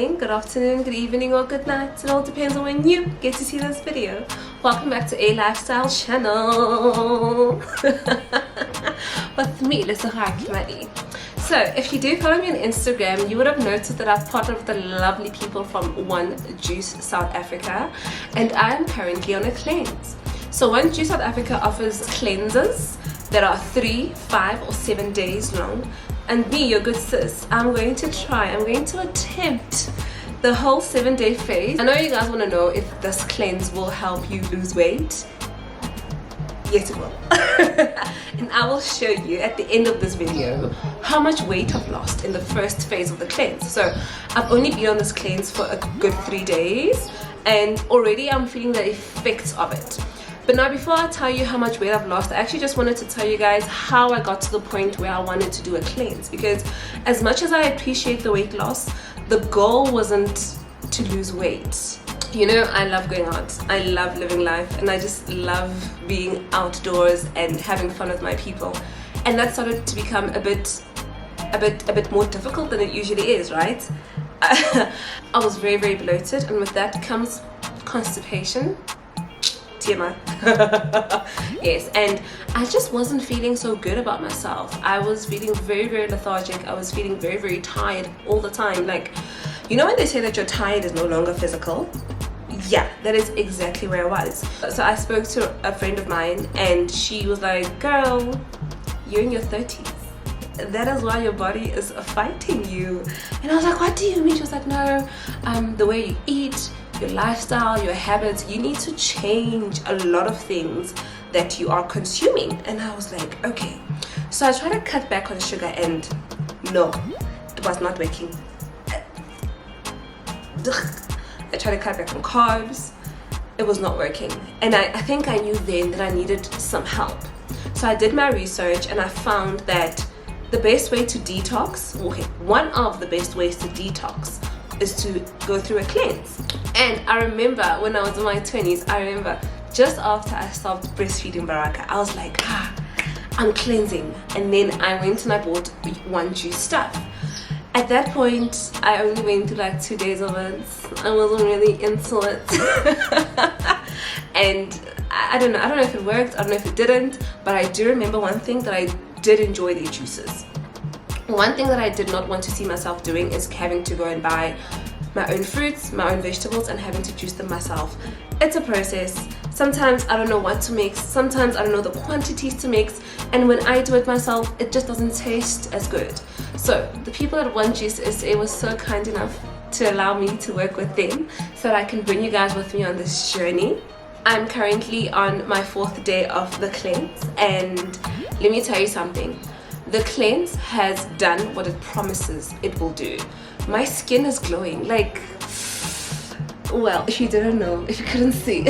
morning, good afternoon, good evening, or good night. It all depends on when you get to see this video. Welcome back to a lifestyle channel with me, Modise-Akimali. So if you do follow me on Instagram, you would have noticed that I've partnered with the lovely people from One Juice South Africa, and I am currently on a cleanse. So One Juice South Africa offers cleanses that are 3, 5 or 7 days long. And me, your good sis, I'm going to attempt the whole 7-day phase. I know you guys want to know if this cleanse will help you lose weight. Yes, it will. And I will show you at the end of this video how much weight I've lost in the first phase of the cleanse. So I've only been on this cleanse for a good 3 days, and already I'm feeling the effects of it. But now, before I tell you how much weight I've lost, I actually just wanted to tell you guys how I got to the point where I wanted to do a cleanse. Because as much as I appreciate the weight loss, the goal wasn't to lose weight. You know, I love going out, I love living life, and I just love being outdoors and having fun with my people. And that started to become a bit more difficult than it usually is, right? I was very, very bloated, and with that comes constipation. TMI. Yes, and I just wasn't feeling so good about myself. I was feeling very, very lethargic. I was feeling very, very tired all the time. Like, you know when they say that you're tired is no longer physical? Yeah, that is exactly where I was. So I spoke to a friend of mine, and she was like, girl, you're in your 30s. That is why your body is fighting you. And I was like, what do you mean? She was like, no, the way you eat, your lifestyle, your habits, you need to change a lot of things that you are consuming. And I was like, okay. So I tried to cut back on sugar, and no, it was not working. I tried to cut back on carbs, it was not working. And I think I knew then that I needed some help. So I did my research, and I found that the best way to detox, okay, one of the best ways to detox is to go through a cleanse. And I remember when I was in my 20s, I remember just after I stopped breastfeeding Baraka, I was like, I'm cleansing. And then I went and I bought One Juice stuff. At that point, I only went through like 2 days of it. I wasn't really into it. And I don't know if it worked, I don't know if it didn't, but I do remember one thing, that I did enjoy the juices. One thing that I did not want to see myself doing is having to go and buy my own fruits, my own vegetables, and having to juice them myself. It's a process. Sometimes I don't know what to mix, sometimes I don't know the quantities to mix, and when I do it myself, it just doesn't taste as good. So the people at One Juice SA was so kind enough to allow me to work with them so that I can bring you guys with me on this journey. I'm currently on my 4th day of the cleanse, and let me tell you something. The cleanse has done what it promises it will do. My skin is glowing, like, well, if you didn't know, if you couldn't see,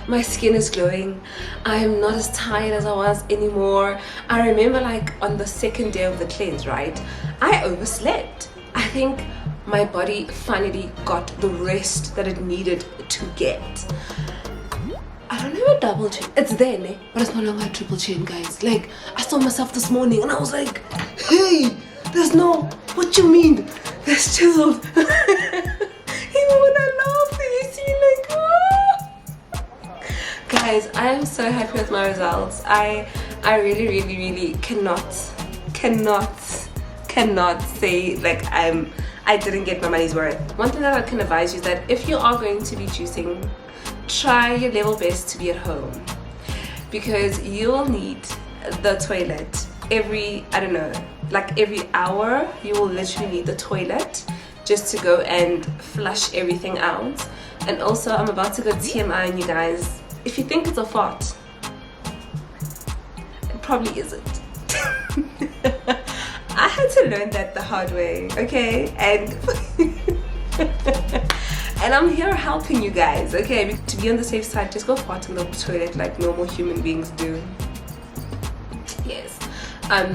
my skin is glowing. I am not as tired as I was anymore. I remember, like, on the 2nd day of the cleanse, right, I overslept. I think my body finally got the rest that it needed to get. I don't have a double chin. It's there, né? But it's no longer a triple chin, guys. Like, I saw myself this morning and I was like, hey, there's no, what you mean? There's chiseled. Even when I laugh, you see like, oh. Guys, I am so happy with my results. I really, really, really cannot say like I didn't get my money's worth. One thing that I can advise you is that if you are going to be juicing, try your level best to be at home, because you will need the toilet every, I don't know, like every hour. You will literally need the toilet just to go and flush everything out. And also, I'm about to go TMI on you guys. If you think it's a fart, it probably isn't. I had to learn that the hard way, okay? And and I'm here helping you guys, okay? To be on the safe side, just go fart in the toilet like normal human beings do. Yes.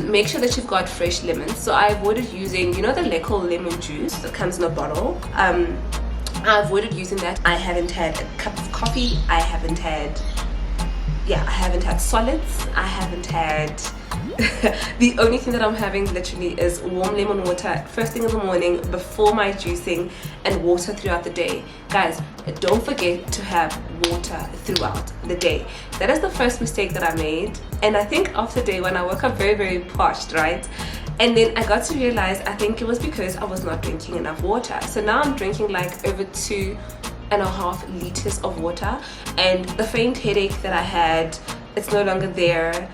Make sure that you've got fresh lemons. So I avoided using, you know, the Leco lemon juice that comes in a bottle. I avoided using that. I haven't had a cup of coffee. I haven't had solids. I haven't had The only thing that I'm having literally is warm lemon water first thing in the morning before my juicing, and water throughout the day. Guys, don't forget to have water throughout the day. That is the first mistake that I made, and I think after day one I woke up very, very parched, right? And then I got to realize I think it was because I was not drinking enough water. So now I'm drinking like over 2.5 liters of water, and the faint headache that I had, it's no longer there.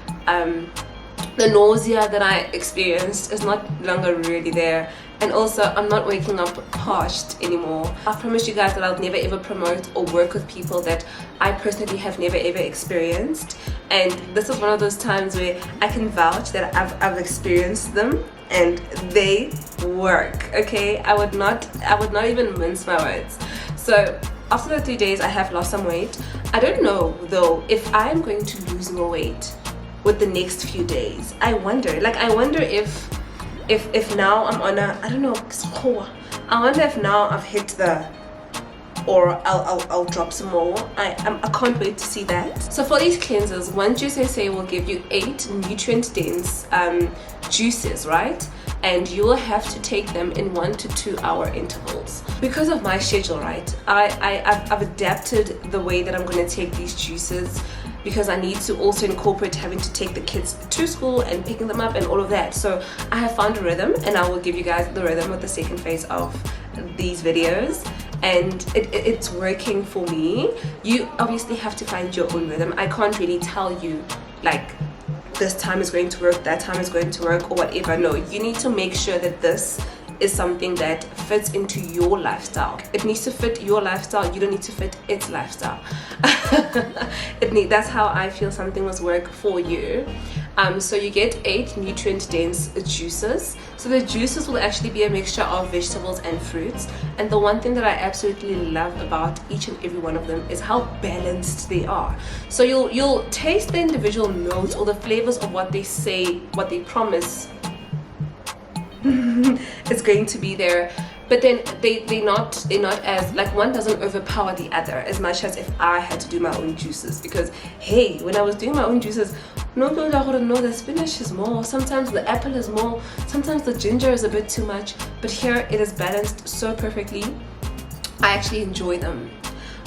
The nausea that I experienced is not longer really there, and also I'm not waking up parched anymore. I promise you guys that I'll never ever promote or work with people that I personally have never ever experienced, and this is one of those times where I can vouch that I've experienced them and they work. Okay, I would not even mince my words. So after the 3 days I have lost some weight. I don't know though if I'm going to lose more weight with the next few days. I wonder if now I'm on a, I don't know, I wonder if now I've hit the, or I'll drop some more. I can't wait to see that. So for these cleansers, one juice they say will give you 8 nutrient dense juices, right? And you will have to take them in 1 to 2 hour intervals. Because of my schedule, right, I've adapted the way that I'm going to take these juices, because I need to also incorporate having to take the kids to school and picking them up and all of that. So I have found a rhythm, and I will give you guys the rhythm with the second phase of these videos, and it's working for me. You obviously have to find your own rhythm. I can't really tell you like this time is going to work, that time is going to work, or whatever. No, you need to make sure that this is something that fits into your lifestyle. It needs to fit your lifestyle. You don't need to fit its lifestyle. That's how I feel something must work for you. So you get 8 nutrient dense juices. So the juices will actually be a mixture of vegetables and fruits, and the one thing that I absolutely love about each and every one of them is how balanced they are. So you'll taste the individual notes or the flavors of what they say, what they promise it's going to be there, but then they're not as, like, one doesn't overpower the other as much as if I had to do my own juices. Because hey, when I was doing my own juices, no, the spinach is more, sometimes the apple is more, sometimes the ginger is a bit too much, but here it is balanced so perfectly. I actually enjoy them.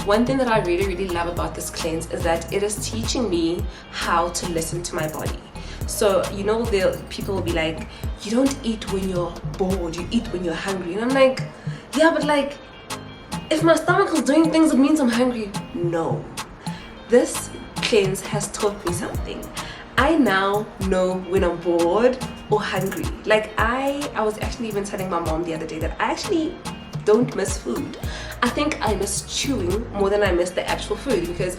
One thing that I really, really love about this cleanse is that it is teaching me how to listen to my body. So, you know, people will be like, you don't eat when you're bored, you eat when you're hungry. And I'm like, yeah, but like, if my stomach is doing things, it means I'm hungry. No. This cleanse has taught me something. I now know when I'm bored or hungry. Like, I was actually even telling my mom the other day that I actually don't miss food. I think I miss chewing more than I miss the actual food, because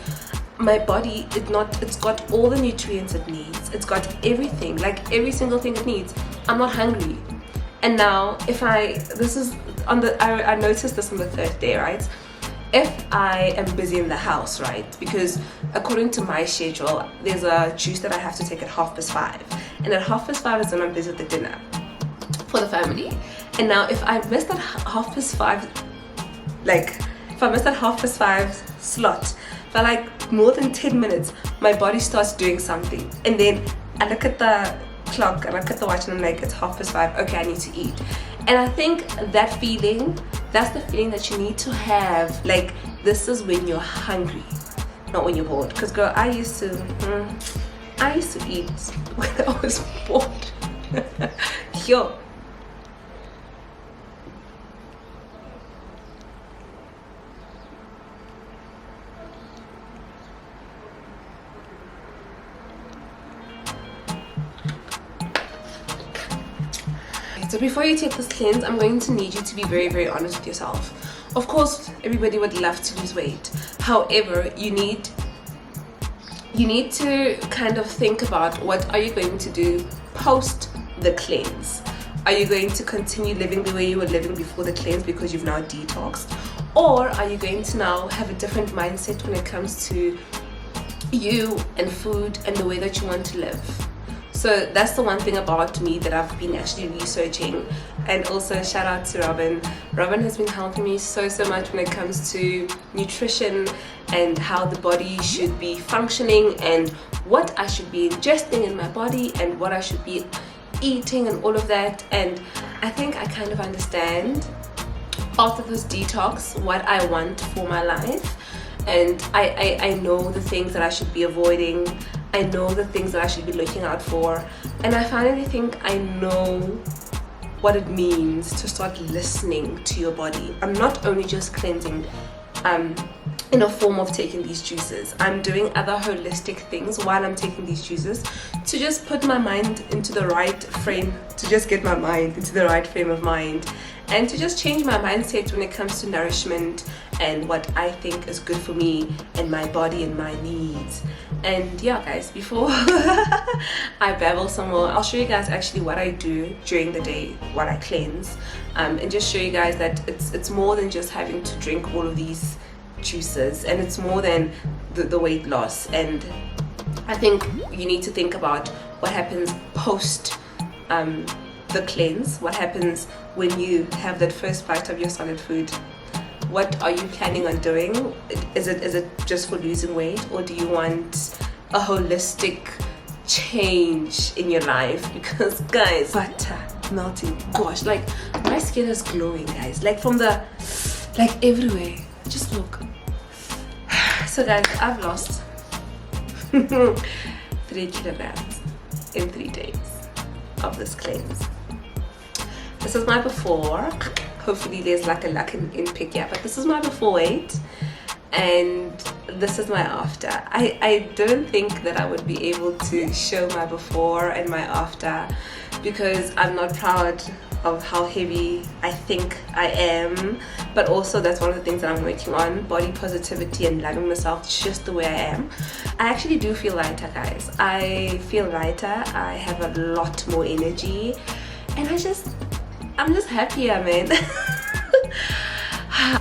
my body, it's got all the nutrients it needs. It's got everything, like every single thing it needs. I'm not hungry. And now I noticed this on the 3rd day, right? If I am busy in the house, right, because according to my schedule, there's a juice that I have to take at 5:30, and at 5:30 is when I'm busy with the dinner for the family. And now if I miss that 5:30, like if I miss that 5:30 slot for like more than 10 minutes, my body starts doing something, and then I look at the clock and I look at the watch and I'm like, it's 5:30, okay, I need to eat. And I think that feeling, that's the feeling that you need to have. Like, this is when you're hungry, not when you're bored. Because girl, I used to eat when I was bored. Yo. So before you take this cleanse, I'm going to need you to be very, very honest with yourself. Of course, everybody would love to lose weight. However, you need to kind of think about, what are you going to do post the cleanse? Are you going to continue living the way you were living before the cleanse because you've now detoxed? Or are you going to now have a different mindset when it comes to you and food and the way that you want to live? So that's the one thing about me that I've been actually researching. And also shout out to Robin. Robin has been helping me so much when it comes to nutrition and how the body should be functioning and what I should be ingesting in my body and what I should be eating and all of that. And I think I kind of understand after this detox what I want for my life, and I know the things that I should be avoiding. I know the things that I should be looking out for, and I finally think I know what it means to start listening to your body. I'm not only just cleansing in a form of taking these juices, I'm doing other holistic things while I'm taking these juices to just put my mind into the right frame, to just get my mind into the right frame of mind, and to just change my mindset when it comes to nourishment and what I think is good for me and my body and my needs. And yeah guys, before I babble some more, I'll show you guys actually what I do during the day while I cleanse, and just show you guys that it's more than just having to drink all of these juices, and it's more than the weight loss. And I think you need to think about what happens post the cleanse, what happens when you have that first bite of your solid food. What are you planning on doing? Is it just for losing weight, or do you want a holistic change in your life? Because guys, butter melting, gosh, like my skin is glowing guys, like from the everywhere. Just look. So guys, I've lost 3 kilograms in 3 days of this cleanse. This is my before. Hopefully there's like a luck in pick, yeah, but this is my before weight, and this is my after. I don't think that I would be able to show my before and my after, because I'm not proud of how heavy I think I am, but also that's one of the things that I'm working on, body positivity and loving myself just the way I am. I actually do feel lighter guys. I feel lighter, I have a lot more energy, and I'm just happier, man.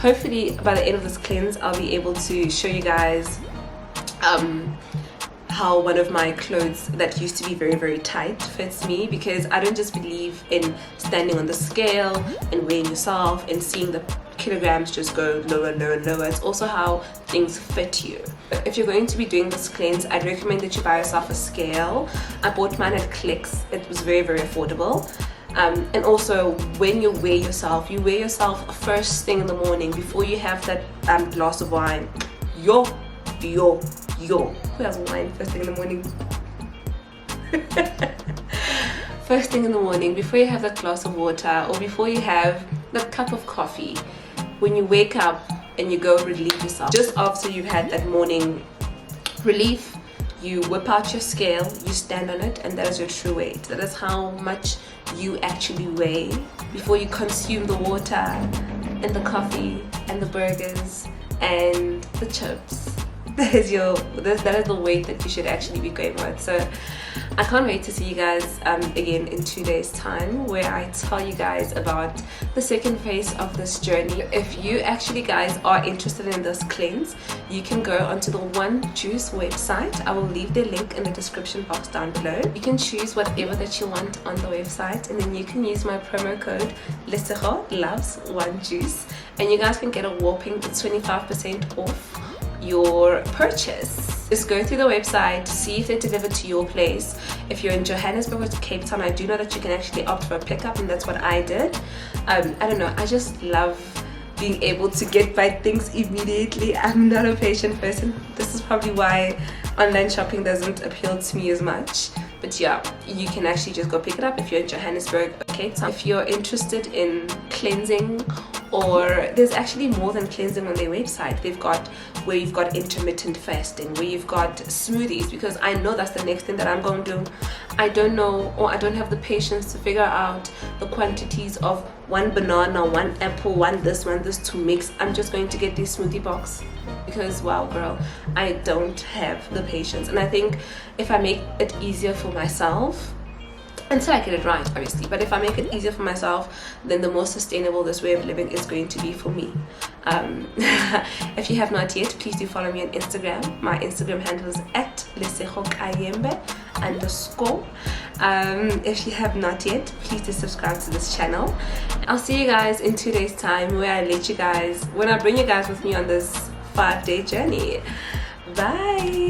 Hopefully by the end of this cleanse I'll be able to show you guys how one of my clothes that used to be very, very tight fits me, because I don't just believe in standing on the scale and weighing yourself and seeing the kilograms just go lower, lower, lower. It's also how things fit you. If you're going to be doing this cleanse, I'd recommend that you buy yourself a scale. I bought mine at Clicks. It was very, very affordable. And also when you weigh yourself first thing in the morning before you have that glass of wine. Yo, who has wine first thing in the morning? First thing in the morning, before you have that glass of water, or before you have that cup of coffee, when you wake up and you go relieve yourself, just after you've had that morning relief, you whip out your scale, you stand on it, and that is your true weight. That is how much you actually weigh before you consume the water and the coffee and the burgers and the chips. That is the weight that you should actually be going with. So I can't wait to see you guys again in 2 days time, where I tell you guys about the second phase of this journey. If you actually guys are interested in this cleanse, you can go onto the One Juice website. I will leave the link in the description box down below. You can choose whatever that you want on the website, and then you can use my promo code Lesego loves One Juice, and you guys can get a whopping 25% off your purchase. Just go through the website, see if they deliver to your place. If you're in Johannesburg or Cape Town, I do know that you can actually opt for a pickup, and that's what I did. I don't know, I just love being able to get by things immediately. I'm not a patient person. This is probably why online shopping doesn't appeal to me as much. But yeah, you can actually just go pick it up if you're in Johannesburg or Cape Town. If you're interested in cleansing, or there's actually more than cleansing on their website. They've got where you've got intermittent fasting, where you've got smoothies, because I know that's the next thing that I'm going to do. I don't know, or I don't have the patience to figure out the quantities of one banana, one apple, one this to mix. I'm just going to get this smoothie box, because wow girl, I don't have the patience. And I think if I make it easier for myself, until I get it right obviously, but if I make it easier for myself, then the more sustainable this way of living is going to be for me. If you have not yet, please do follow me on Instagram. My Instagram handle is @lesegokayembe_. If you have not yet, please do subscribe to this channel. I'll see you guys in 2 days time, where when I bring you guys with me on this 5-day journey. Bye.